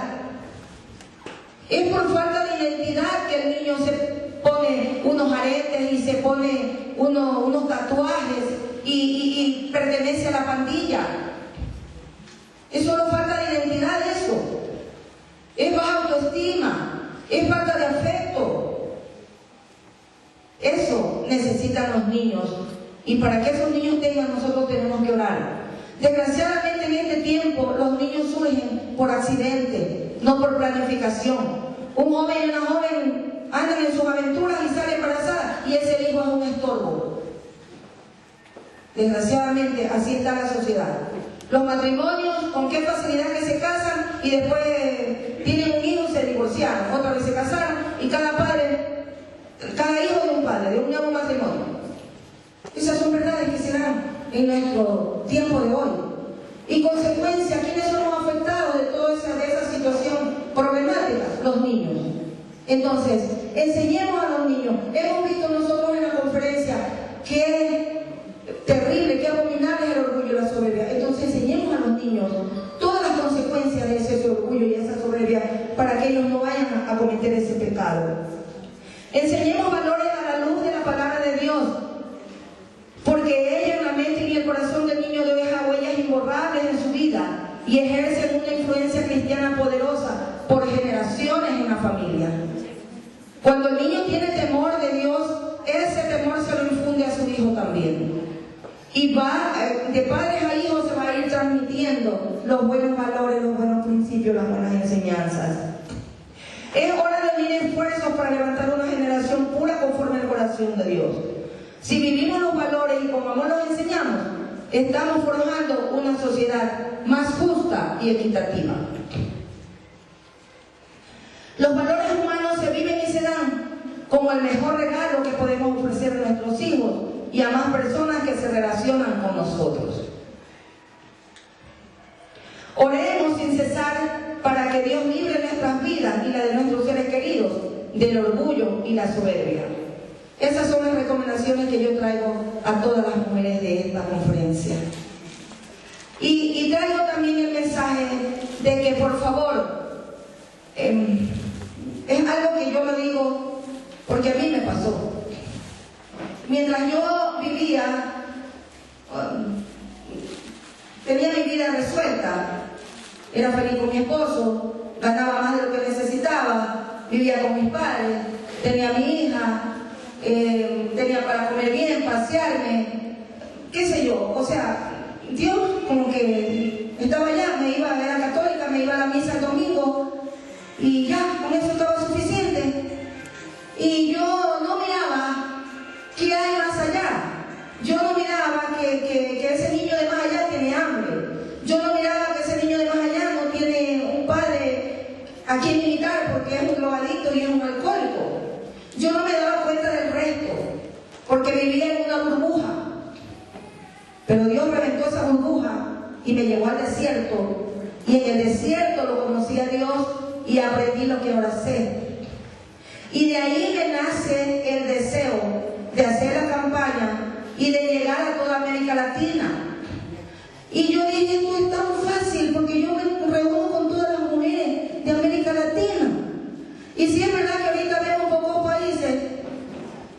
Es por falta de identidad que el niño se pone unos aretes y se pone unos tatuajes y pertenece a la pandilla. Es solo falta de identidad eso. Es baja autoestima, es falta de afecto. Eso necesitan los niños. Y para que esos niños tengan, nosotros tenemos que orar. Desgraciadamente en este tiempo los niños surgen por accidente, no por planificación. Un joven y una joven andan en sus aventuras y salen embarazada y ese hijo es un estorbo. Desgraciadamente así está la sociedad. Los matrimonios, con qué facilidad que se casan y después tienen un hijo y se divorciaron. Otra vez se casaron y cada hijo de un padre, de un nuevo matrimonio. Esas son verdades que se dan en nuestro tiempo de hoy. Y consecuencia, ¿quiénes somos afectados de toda esa situación problemática? Los niños. Entonces, enseñemos a los niños. Hemos visto nosotros en la conferencia qué terrible, qué abominable es el orgullo y la soberbia. Entonces, enseñemos a los niños todas las consecuencias de ese orgullo y esa soberbia para que ellos no vayan a cometer ese pecado. Enseñemos valores a la luz de la palabra de Dios, porque ella en la mente y en el corazón del niño deja huellas imborrables en su vida y ejerce una influencia cristiana poderosa por generaciones en la familia. Cuando el niño tiene temor de Dios, ese temor se lo infunde a su hijo también. Y de padres a hijos se va a ir transmitiendo los buenos valores, los buenos principios, las buenas enseñanzas. Es hora de unir esfuerzos para levantar una generación pura conforme al corazón de Dios. Si vivimos los valores y como amor los enseñamos, estamos forjando una sociedad más justa y equitativa. Los valores humanos se viven y se dan como el mejor regalo que podemos ofrecer a nuestros hijos y a más personas que se relacionan con nosotros. Oremos sin cesar para que Dios libre nuestras vidas y la de nuestros seres queridos del orgullo y la soberbia. Esas son las recomendaciones que yo traigo a todas las mujeres de esta conferencia. Y traigo también el mensaje de que, por favor, es algo que yo lo digo porque a mí me pasó. Mientras yo vivía, tenía mi vida resuelta, era feliz con mi esposo, ganaba más de lo que necesitaba, vivía con mis padres, tenía a mi hija, tenía para comer bien, pasearme, qué sé yo. O sea, Dios como que estaba allá, me iba, era católica, me iba a la misa el domingo y ya, con eso estaba suficiente. Y yo no miraba qué hay más allá. Yo no miraba que ese niño de más allá tiene hambre. Yo no miraba que ese niño de más allá no tiene un padre a quien imitar porque es un drogadicto y es un alcohólico. Yo no me daba cuenta del resto, porque vivía en una burbuja. Pero Dios reventó esa burbuja y me llevó al desierto. Y en el desierto lo conocí a Dios y aprendí lo que ahora sé. Y de ahí me nace el deseo de hacer la campaña y de llegar a toda América Latina. Y yo dije, esto es tan fácil porque yo me reúno con todas las mujeres de América Latina. Y si es verdad que ahorita vemos pocos países,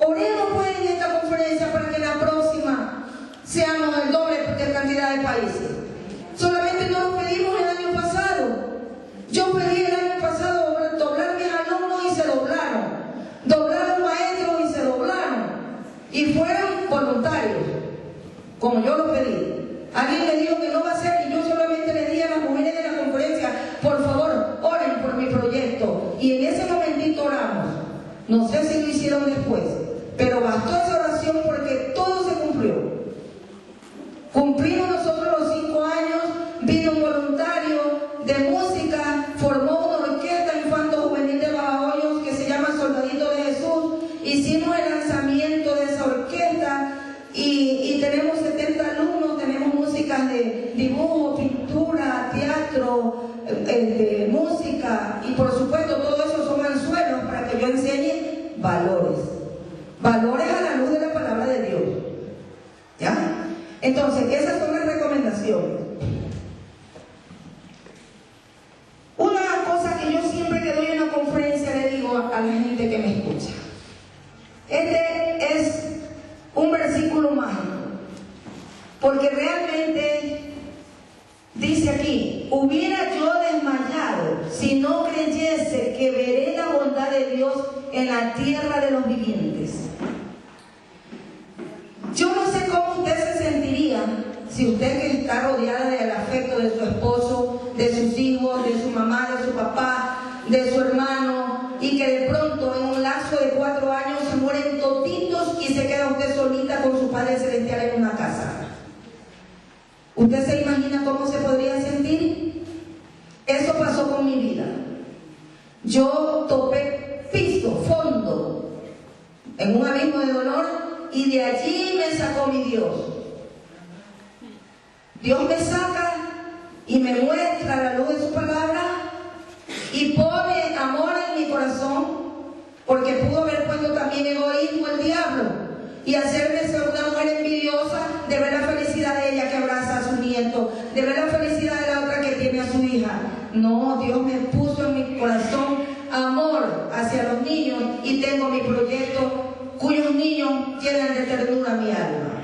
oremos pues en esta conferencia para que la próxima seamos el doble de cantidad de países. Solamente no lo pedimos el año pasado. Yo pedí el año pasado doblar mis alumnos y se doblaron. Doblar los maestros y se doblaron. Y fueron voluntarios, como yo lo pedí. Alguien me dijo que no va a ser No sé si lo hicieron después, pero bastó esa oración porque todo se cumplió. Cumplimos nosotros los 5 años, vino un voluntario de música, formó una orquesta infanto juvenil de Bajahoyos que se llama Soldadito de Jesús. Hicimos el lanzamiento de esa orquesta y tenemos 70 alumnos, tenemos músicas de dibujo, pintura, teatro, música, y por supuesto todo eso son anzuelos para que yo enseñe valores a la luz de la palabra de Dios. ¿Ya? Entonces, esas son las recomendaciones. Una cosa que yo siempre que doy en una conferencia le digo a la gente que me escucha: este es un versículo mágico, porque realmente dice aquí: hubiera yo desmayado si no creyese que veré la bondad de Dios en la tierra de los vivientes. Yo no sé cómo usted se sentiría si usted, que está rodeada del afecto de su esposo, de sus hijos, de su mamá, de su papá, de su hermano, y que de pronto en un lapso de 4 años se mueren toditos y se queda usted solita con su Padre Celestial en una casa. ¿Usted se imagina cómo se podría sentir? Eso pasó con mi vida. Yo topé piso, fondo, en un abismo de dolor, y de allí me sacó mi Dios. Dios me saca y me muestra la luz de su palabra y pone amor en mi corazón, porque pudo haber puesto también egoísmo el diablo y hacerme ser una mujer envidiosa de ver la felicidad de ella que abraza a su nieto, de ver la felicidad de la otra que tiene a su hija. No, Dios me puso en mi corazón amor hacia los niños y tengo mi proyecto cuyos niños llenan de ternura mi alma.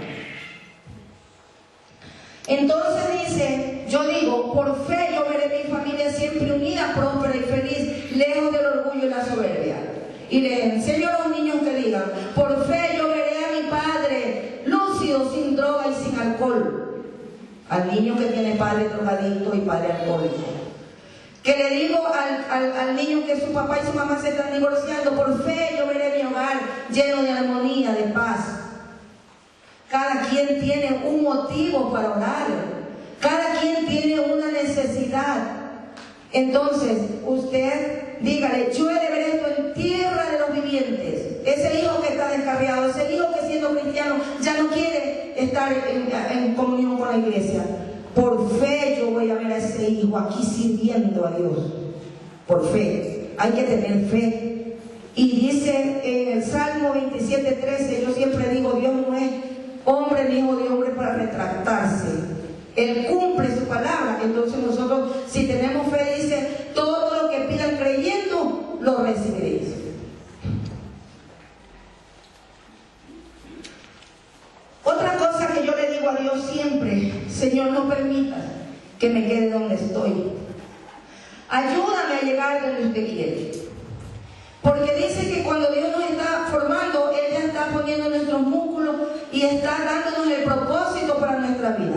Entonces dice, yo digo, por fe yo veré mi familia siempre unida, próspera y feliz, lejos del orgullo y la soberbia. Y les enseño a los niños que digan, por fe yo veré a mi padre lúcido, sin droga y sin alcohol. Al niño que tiene padre drogadicto y padre alcohólico. Que le digo al niño que su papá y su mamá se están divorciando, por fe yo veré mi hogar lleno de armonía, de paz. Cada quien tiene un motivo para orar. Cada quien tiene una necesidad. Entonces, usted dígale, yo he de ver esto en tierra de los vivientes. Ese hijo que está descarriado, ese hijo que siendo cristiano ya no quiere estar en comunión con la iglesia. Por fe yo voy a ver a ese hijo aquí sirviendo a Dios. Por fe. Hay que tener fe. Y dice en el Salmo 27:13, yo siempre digo, Dios no es hombre ni hijo de hombre para retractarse. Él cumple su palabra. Entonces nosotros, si tenemos fe, dice, todo lo que pidan creyendo, lo recibiréis. Otra cosa que yo le digo a Dios siempre, Señor, no permitas que me quede donde estoy. Ayúdame a llegar donde usted quiere. Porque dice que cuando Dios nos está formando, Él ya está poniendo nuestros músculos y está dándonos el propósito para nuestra vida.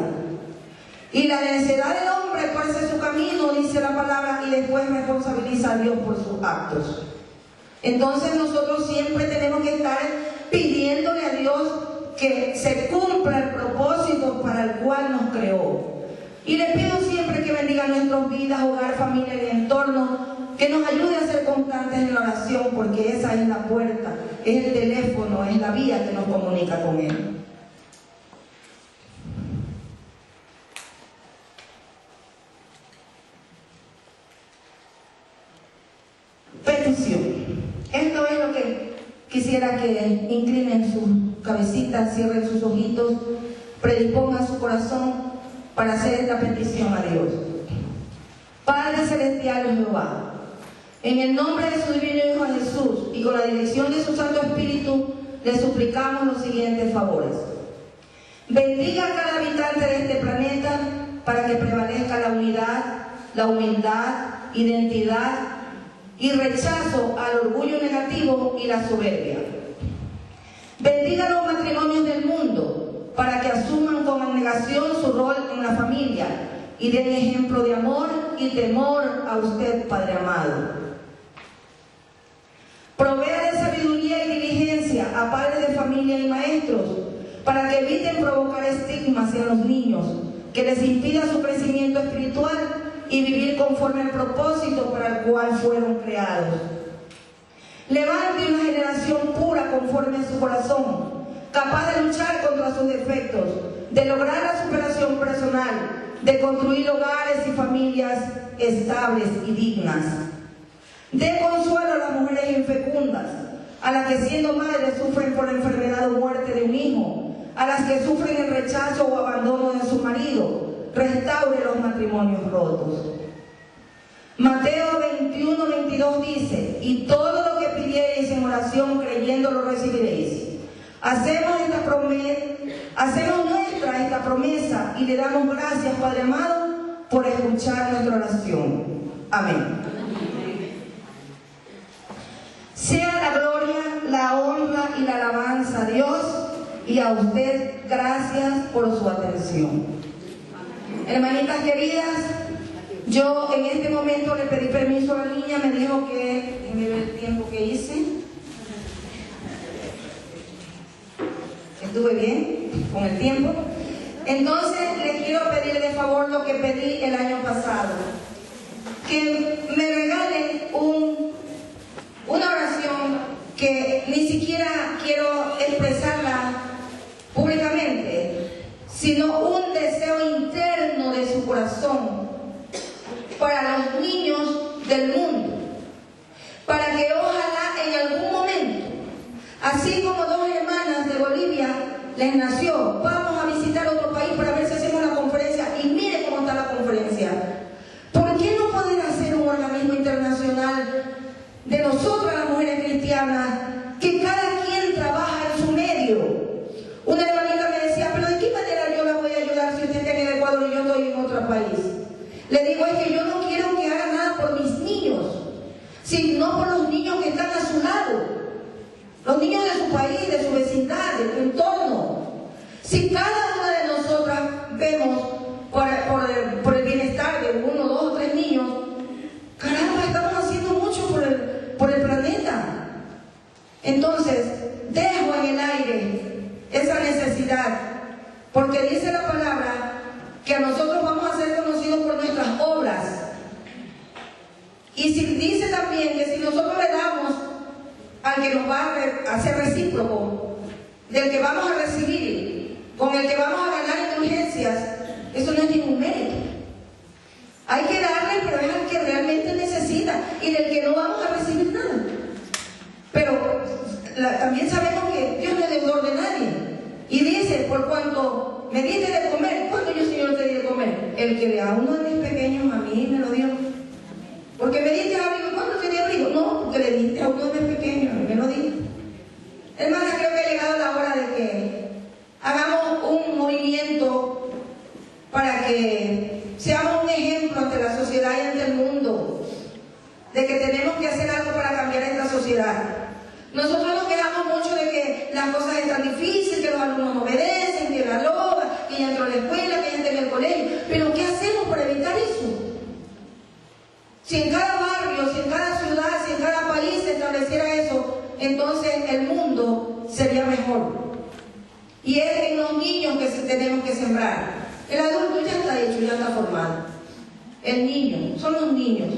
Y la necedad del hombre tuerce su camino, dice la palabra, y después responsabiliza a Dios por sus actos. Entonces nosotros siempre tenemos que estar pidiéndole a Dios que se cumpla el propósito para el cual nos creó. Y le pido siempre que bendiga nuestras vidas, hogar, familia y entorno, que nos ayude a ser constantes en la oración, porque esa es la puerta, es el teléfono, es la vía que nos comunica con Él. Petición. Esto es lo que quisiera que inclinen sus cabecitas, cierren sus ojitos, predispongan su corazón para hacer esta petición a Dios. Padre Celestial Jehová, en el nombre de su divino Hijo Jesús y con la dirección de su Santo Espíritu, le suplicamos los siguientes favores. Bendiga a cada habitante de este planeta para que prevalezca la unidad, la humildad, identidad y rechazo al orgullo negativo y la soberbia. Bendiga los matrimonios del mundo para que asuman con abnegación su rol en la familia y den ejemplo de amor y temor a usted, Padre amado. Provea de sabiduría a padres de familia y maestros para que eviten provocar estigmas en los niños que les impida su crecimiento espiritual y vivir conforme al propósito para el cual fueron creados. Levante una generación pura conforme a su corazón, capaz de luchar contra sus defectos, de lograr la superación personal, de construir hogares y familias estables y dignas. Dé consuelo a las mujeres infecundas, a las que siendo madres sufren por la enfermedad o muerte de un hijo, a las que sufren el rechazo o abandono de su marido. Restaure los matrimonios rotos. Mateo 21:22 dice: y todo lo que pidiereis en oración creyendo lo recibiréis. Hacemos nuestra esta promesa y le damos gracias, Padre amado, por escuchar nuestra oración. Amén. Sea la gloria, la honra y la alabanza a Dios, y a usted gracias por su atención. Hermanitas queridas, yo en este momento le pedí permiso a la niña, me dijo que, déjenme ver el tiempo que hice. Estuve bien con el tiempo. Entonces les quiero pedir de favor lo que pedí el año pasado, que me regalen una oración que ni siquiera quiero expresarla públicamente, sino un deseo interno de su corazón para los niños del mundo, para que ojalá en algún momento, así como dos hermanas de Bolivia les nació, vamos a visitar otro país para ver si hacemos una conferencia, y mire cómo está la conferencia. ¿Por qué no poder hacer un organismo internacional de nosotras las mujeres cristianas, que cada quien trabaja en su medio? Una hermanita me decía, pero ¿de qué manera yo la voy a ayudar si usted está en el Ecuador y yo estoy en otro país? Le digo, es que yo no quiero que haga nada por mis niños, sino por los niños que están a su lado, los niños de su país, de su vecindad, de su entorno. Si cada una de nosotras vemos por el bienestar de 1, 2 o 3 niños, caramba, estamos haciendo mucho por el planeta. Entonces, dejo en el aire esa necesidad, porque dice la palabra que a nosotros vamos a ser conocidos por nuestras obras. Y dice también que si nosotros le damos al que nos va a ser recíproco, del que vamos a recibir, con el que vamos a ganar indulgencias, eso no es ningún mérito. Hay que darle, pero es al que realmente necesita y del que no vamos a recibir nada. Pero también sabemos que Dios no es deudor de nadie. Y dice, por cuanto me diste de comer, ¿cuánto yo, Señor, te di de comer? El que a uno de mis pequeños a mí me lo dio. Porque me diste abrigo, ¿cuánto te di abrigo? No, porque le diste a uno de mis pequeños, a mí me lo di. Hermanas, creo que ha llegado la hora de que hagamos un movimiento para que seamos un ejemplo ante la sociedad y ante el mundo, de que tenemos que hacer algo para cambiar esta sociedad. Nosotros nos quejamos mucho de que las cosas están difíciles, que los alumnos no obedecen, que la loba, que ya entró a la escuela, que ya está en el colegio. Pero ¿qué hacemos para evitar eso? Si en cada barrio, si en cada ciudad, si en cada país se estableciera eso, entonces el mundo sería mejor. Y es en los niños que tenemos que sembrar. El adulto ya está hecho, ya está formado. El niño, son los niños,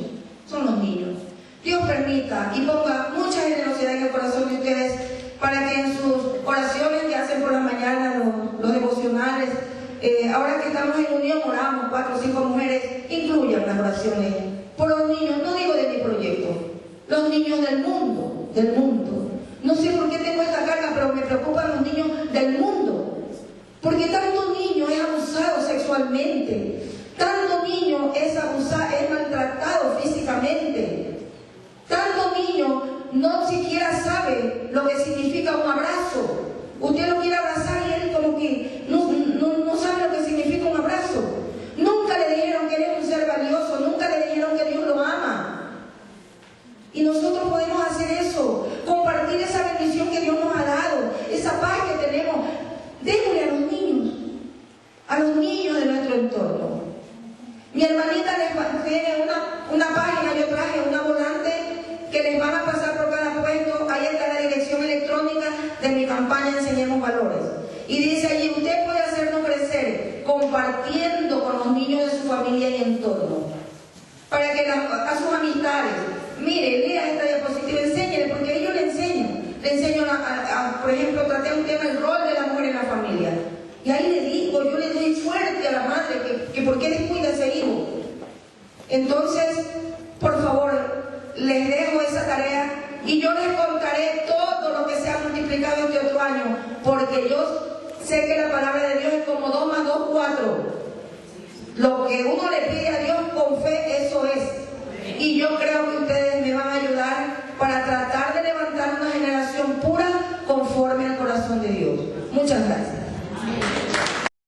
son los niños. Dios permita y ponga mucha generosidad en el corazón de ustedes para que en sus oraciones que hacen por la mañana, los devocionales, ahora que estamos en unión, oramos 4 o 5 mujeres, incluyan las oraciones por los niños, no digo de mi proyecto, los niños del mundo, del mundo. No sé por qué tengo esta carga, pero me preocupan los niños del mundo, porque tanto niño es abusado sexualmente, tanto niño es abusado, es maltratado físicamente. Tanto niño no siquiera sabe lo que significa un abrazo. Usted lo quiere abrazar y él como que no sabe lo que significa un abrazo. Nunca le dijeron que él es un ser valioso, nunca le dijeron que Dios lo ama. Y nosotros podemos hacer eso, compartir esa bendición que Dios nos ha dado, esa paz que tenemos. Démosle a los niños de nuestro entorno. Mi hermanita les tiene una página, yo traje una volante que les van a pasar por cada puesto. Ahí está la dirección electrónica de mi hermanas enseñemos valores. Y dice allí, usted puede hacernos crecer compartiendo con los niños de su familia y entorno. Para que a sus amistades, mire esta diapositiva, enséñele, porque ellos le enseñan. Le enseño, por ejemplo, traté un tema, el rol de la mujer en la familia. Y ahí le digo, yo le doy fuerte a la madre, que por qué descuida ese hijo. Entonces, por favor, les dejo esa tarea y yo les contaré todo lo que se ha multiplicado este otro año, porque yo sé que la palabra de Dios es como 2 más 2, 4. Lo que uno le pide a Dios con fe, eso es. Y yo creo que ustedes me van a ayudar para tratar